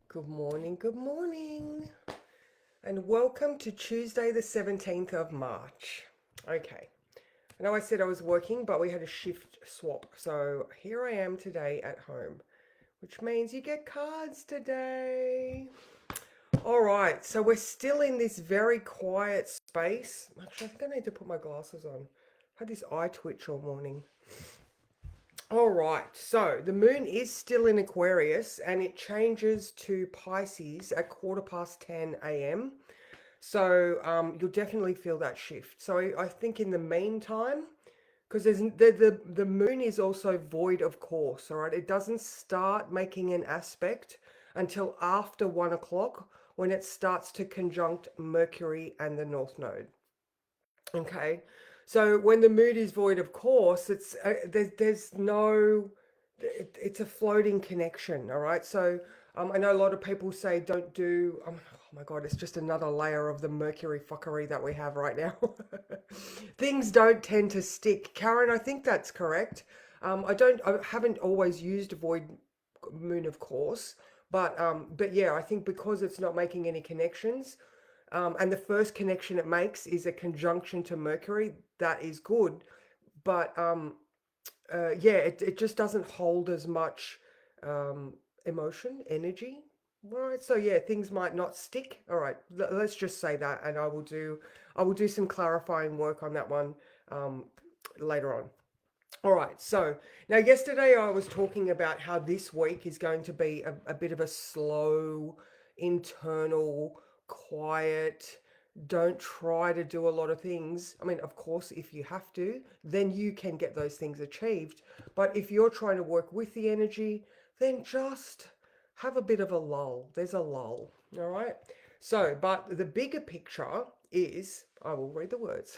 Good morning, and welcome to Tuesday, the 17th of March. Okay, I know I said I was working, but we had a shift swap, so here I am today at home, which means you get cards today. All right, so we're still in this very quiet space. Actually, I think I need to put my glasses on. I had this eye twitch all morning. All right, so the moon is still in Aquarius and it changes to Pisces at 10:15 a.m. So you'll definitely feel that shift. So I think in the meantime, because the moon is also void of course, all right? It doesn't start making an aspect until after 1 o'clock when it starts to conjunct Mercury and the North Node. Okay, so when the mood is void of course, there's no it's a floating connection. All right, so I know a lot of people say don't do oh my god, it's just another layer of the Mercury fuckery that we have right now. Things don't tend to stick, Karen. I think that's correct. I haven't always used void moon of course, but yeah, I think because it's not making any connections, and the first connection it makes is a conjunction to Mercury. That is good, but yeah, it just doesn't hold as much emotion, energy. Right. So yeah, things might not stick. All right, let's just say that, and I will do some clarifying work on that one um, later on. All right. So now, yesterday I was talking about how this week is going to be a bit of a slow, internal, quiet. Don't try to do a lot of things. I mean, of course, if you have to, then you can get those things achieved. But if you're trying to work with the energy, then just have a bit of a lull. There's a lull. All right. So, but the bigger picture is, I will read the words.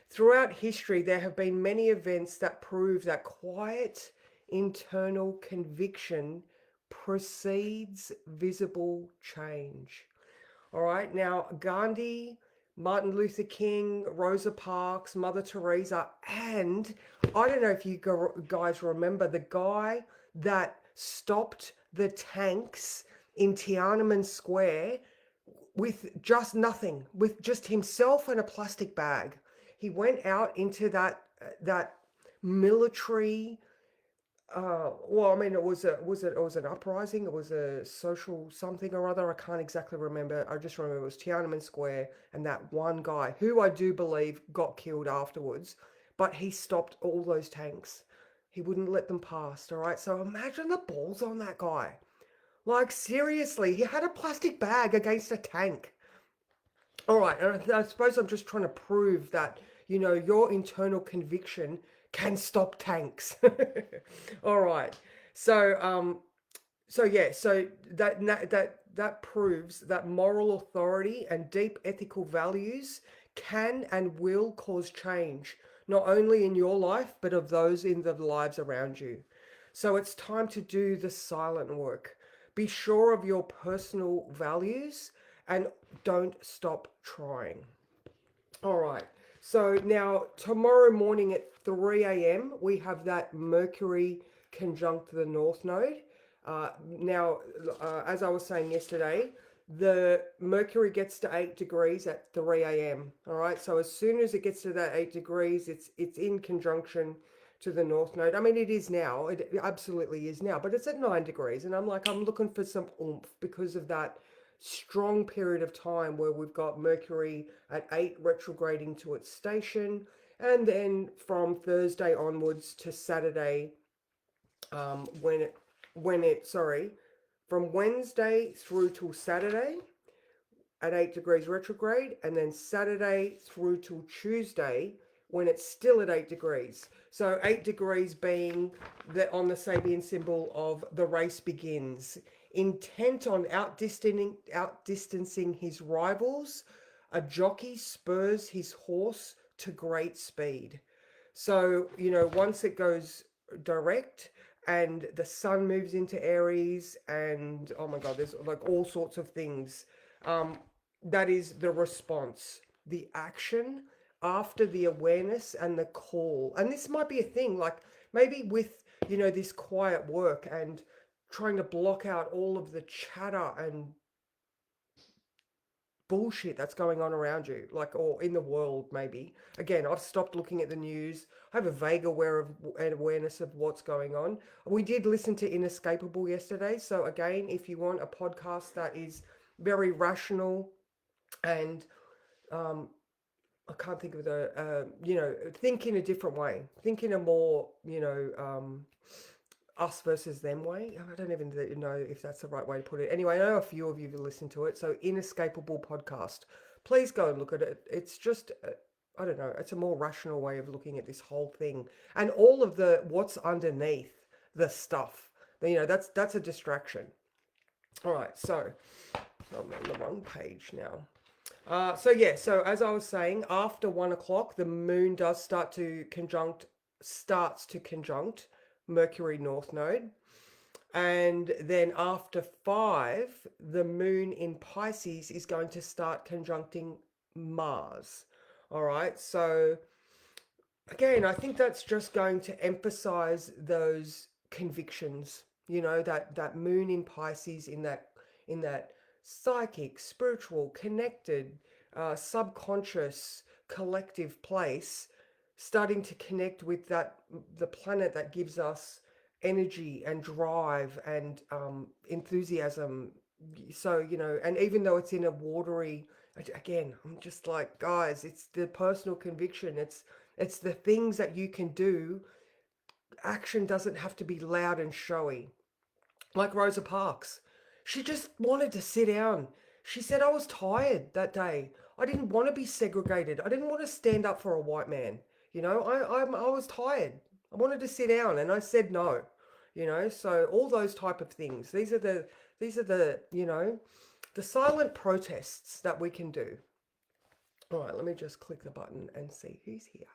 Throughout history, there have been many events that prove that quiet internal conviction precedes visible change. All right, now Gandhi, Martin Luther King, Rosa Parks, Mother Teresa, and I don't know if you guys remember the guy that stopped the tanks in Tiananmen Square with just nothing, with just himself and a plastic bag. He went out into that military. Well, I mean, it was an uprising. It was a social something or other. I can't exactly remember. I just remember it was Tiananmen Square, and that one guy who I do believe got killed afterwards, but he stopped all those tanks. He wouldn't let them pass. All right, so imagine the balls on that guy. Like, seriously, he had a plastic bag against a tank. All right, and I suppose I'm just trying to prove that, your internal conviction can stop tanks. All right. So, so yeah, so that proves that moral authority and deep ethical values can and will cause change, not only in your life, but of those in the lives around you. So it's time to do the silent work. Be sure of your personal values and don't stop trying. All right. So now tomorrow morning at 3 a.m. we have that Mercury conjunct the North Node. Now, as I was saying yesterday, the Mercury gets to 8 degrees at 3 a.m. All right. So as soon as it gets to that 8 degrees, it's in conjunction to the North Node. I mean, it is now. It absolutely is now, but it's at 9 degrees, and I'm looking for some oomph because of that strong period of time where we've got Mercury at 8 retrograding to its station, and then from Thursday onwards to Saturday, sorry, from Wednesday through till Saturday at 8 degrees retrograde, and then Saturday through till Tuesday when it's still at 8 degrees. So 8 degrees being on the Sabian symbol of the race begins. Intent on outdistancing his rivals, a jockey spurs his horse to great speed. So, once it goes direct and the sun moves into Aries, and oh my God, there's like all sorts of things. Um, that is the response, the action after the awareness and the call. And this might be a thing, like maybe with, this quiet work and trying to block out all of the chatter and bullshit that's going on around you, like, or in the world, maybe. Again, I've stopped looking at the news. I have a vague awareness of what's going on. We did listen to Inescapable yesterday. So, again, if you want a podcast that is very rational and um, I can't think of the, think in a different way, think in a more, us versus them way. I don't even know if that's the right way to put it. Anyway, I know a few of you have listened to it. So, Inescapable podcast. Please go and look at it. It's just, I don't know, it's a more rational way of looking at this whole thing and all of the what's underneath the stuff. That's a distraction. All right, so I'm on the wrong page now. So as I was saying, after 1 o'clock, the moon does starts to conjunct Mercury North Node. And then after 5, the moon in Pisces is going to start conjuncting Mars. All right. So again, I think that's just going to emphasize those convictions, that moon in Pisces in that psychic, spiritual, connected, subconscious, collective place, starting to connect with the planet that gives us energy and drive and enthusiasm. So, and even though it's in a watery, again, I'm just like, guys, it's the personal conviction. It's the things that you can do. Action doesn't have to be loud and showy. Like Rosa Parks. She just wanted to sit down. She said, I was tired that day. I didn't want to be segregated. I didn't want to stand up for a white man. I was tired. I wanted to sit down and I said no. So all those type of things. These are the the silent protests that we can do. All right, let me just click the button and see who's here.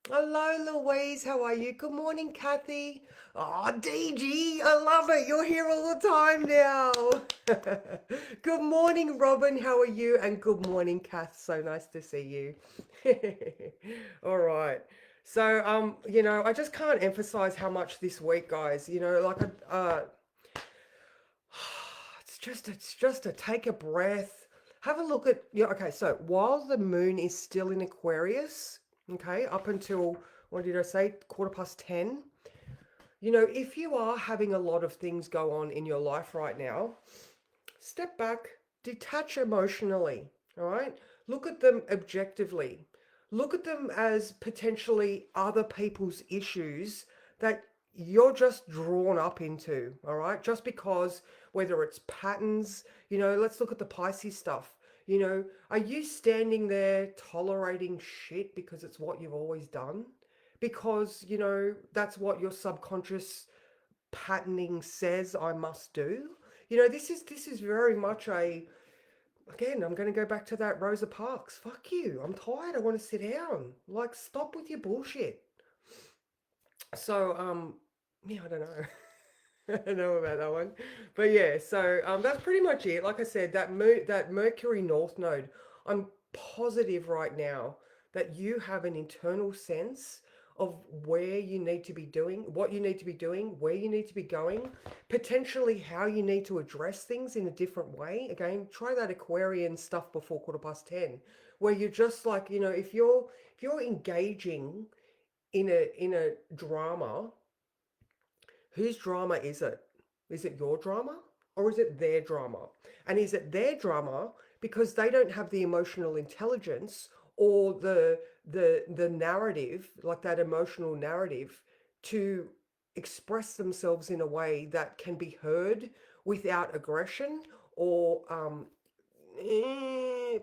Hello, Louise. How are you? Good morning, Kathy. Oh, DG, I love it. You're here all the time now. Good morning, Robin. How are you? And good morning, Kath. So nice to see you. All right. So, I just can't emphasize how much this week, guys. It's just to take a breath. Have a look at, okay, so while the moon is still in Aquarius, okay, up until, what did I say, 10:15. If you are having a lot of things go on in your life right now, step back, detach emotionally, all right? Look at them objectively. Look at them as potentially other people's issues that you're just drawn up into, all right? Just because, whether it's patterns, let's look at the Pisces stuff. Are you standing there tolerating shit because it's what you've always done? Because, that's what your subconscious patterning says I must do. This is very much again, I'm going to go back to that Rosa Parks. Fuck you. I'm tired. I want to sit down. Like, stop with your bullshit. So, yeah, I don't know. I don't know about that one. But yeah, so that's pretty much it. Like I said, that Mercury North Node, I'm positive right now that you have an internal sense of where you need to be doing, what you need to be doing, where you need to be going, potentially how you need to address things in a different way. Again, try that Aquarian stuff before 10:15, where you're just like, if you're engaging in a drama. Whose drama is it? Is it your drama or is it their drama? And is it their drama because they don't have the emotional intelligence or the narrative, like that emotional narrative, to express themselves in a way that can be heard without aggression or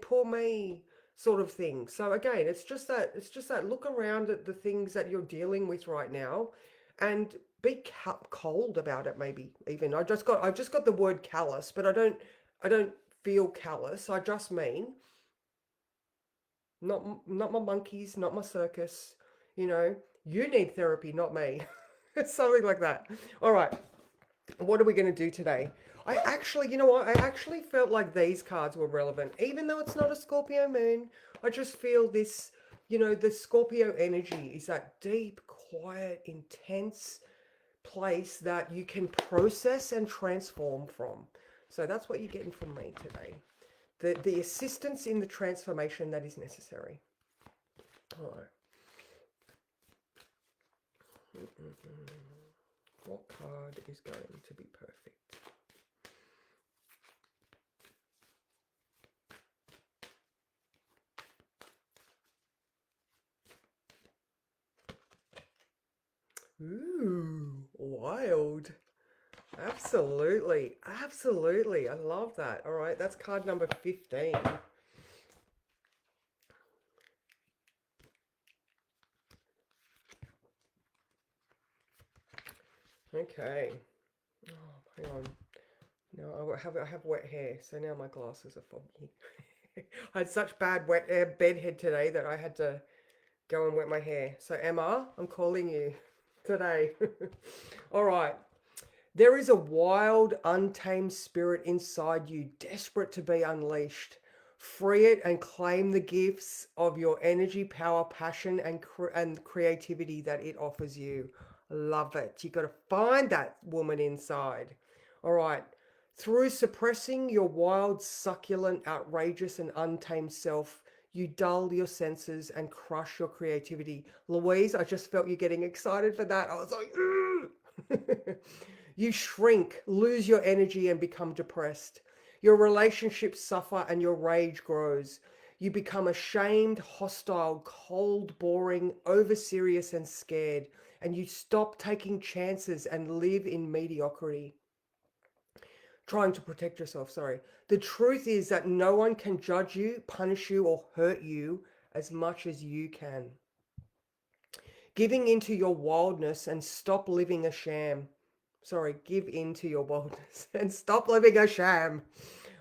poor me sort of thing. So again, it's just that look around at the things that you're dealing with right now and be cold about it. Maybe even I just got the word callous, but I don't feel callous. I just mean not my monkeys, not my circus. You know, you need therapy, not me. It's something like that. All right, what are we going to do today? I actually, you know what? I actually felt like these cards were relevant, even though it's not a Scorpio moon. I just feel this, the Scorpio energy is that deep, quiet, intense, place that you can process and transform from. So that's what you're getting from me today. The assistance in the transformation that is necessary. All right. What card is going to be perfect? Ooh, wild. Absolutely. Absolutely. I love that. All right, that's card number 15. Okay. Oh, hang on. No, I have wet hair, so now my glasses are foggy. I had such bad wet bedhead today that I had to go and wet my hair. So Emma, I'm calling you today. All right. There is a wild, untamed spirit inside you, desperate to be unleashed. Free it and claim the gifts of your energy, power, passion, and creativity that it offers you. Love it. You got to find that woman inside. All right. Through suppressing your wild, succulent, outrageous, and untamed self, you dull your senses and crush your creativity. Louise, I just felt you getting excited for that. I was like, you shrink, lose your energy, and become depressed. Your relationships suffer and your rage grows. You become ashamed, hostile, cold, boring, over serious, and scared. And you stop taking chances and live in mediocrity. Trying to protect yourself, sorry. The truth is that no one can judge you, punish you, or hurt you as much as you can. Giving into your wildness and stop living a sham. Sorry, give into your wildness and stop living a sham.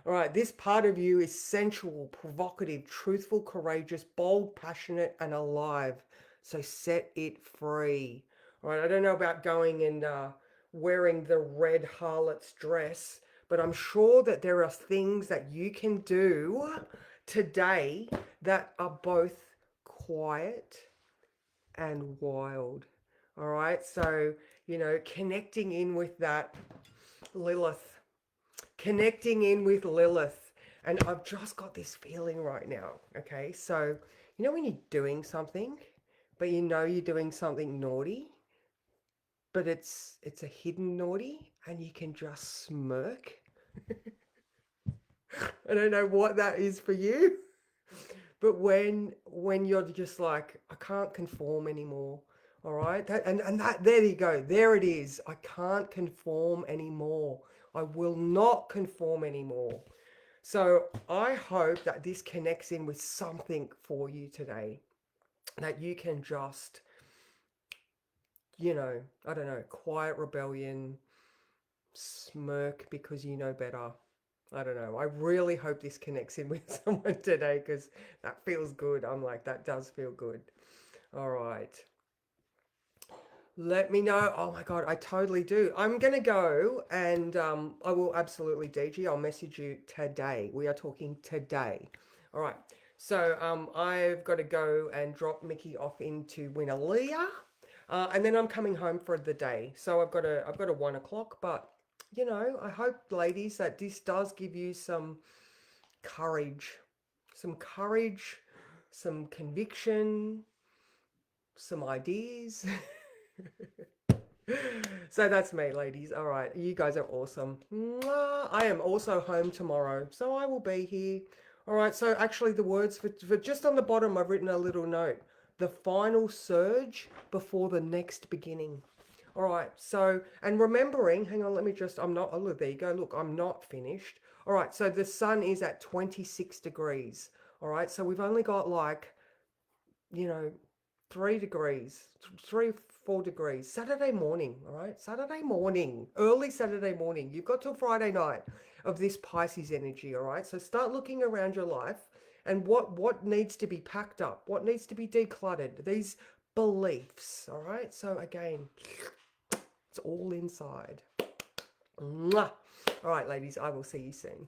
All right, this part of you is sensual, provocative, truthful, courageous, bold, passionate, and alive. So set it free. All right, I don't know about going and wearing the red harlot's dress, but I'm sure that there are things that you can do today that are both quiet and wild. All right, so, connecting in with that Lilith, connecting in with Lilith. And I've just got this feeling right now. Okay, so, when you're doing something, but you're doing something naughty, but it's a hidden naughty, and you can just smirk. I don't know what that is for you. But when you're just like, I can't conform anymore. All right. And there you go. There it is. I can't conform anymore. I will not conform anymore. So I hope that this connects in with something for you today. That you can just, I don't know, quiet rebellion, smirk because you know better. I don't know. I really hope this connects in with someone today because that feels good. I'm like, that does feel good. All right. Let me know. Oh my God, I totally do. I'm going to go and I will absolutely, DG, I'll message you today. We are talking today. All right. So I've got to go and drop Mickey off into Winnalia. And then I'm coming home for the day. So I've got a 1 o'clock, but I hope, ladies, that this does give you some courage, some conviction, some ideas. So that's me, ladies. All right, you guys are awesome. Mwah. I am also home tomorrow, so I will be here. All right, so actually the words for just on the bottom, I've written a little note. The final surge before the next beginning. All right, so, and remembering, hang on, let me just, I'm not, oh, look, there you go. Look, I'm not finished. All right, so the sun is at 26 degrees. All right, so we've only got like, you know, 3 degrees, 4 degrees. Saturday morning, all right? Saturday morning, early Saturday morning. You've got till Friday night of this Pisces energy, all right? So start looking around your life and what needs to be packed up, what needs to be decluttered, these beliefs, all right? So again, it's all inside. Mwah. All right, ladies, I will see you soon.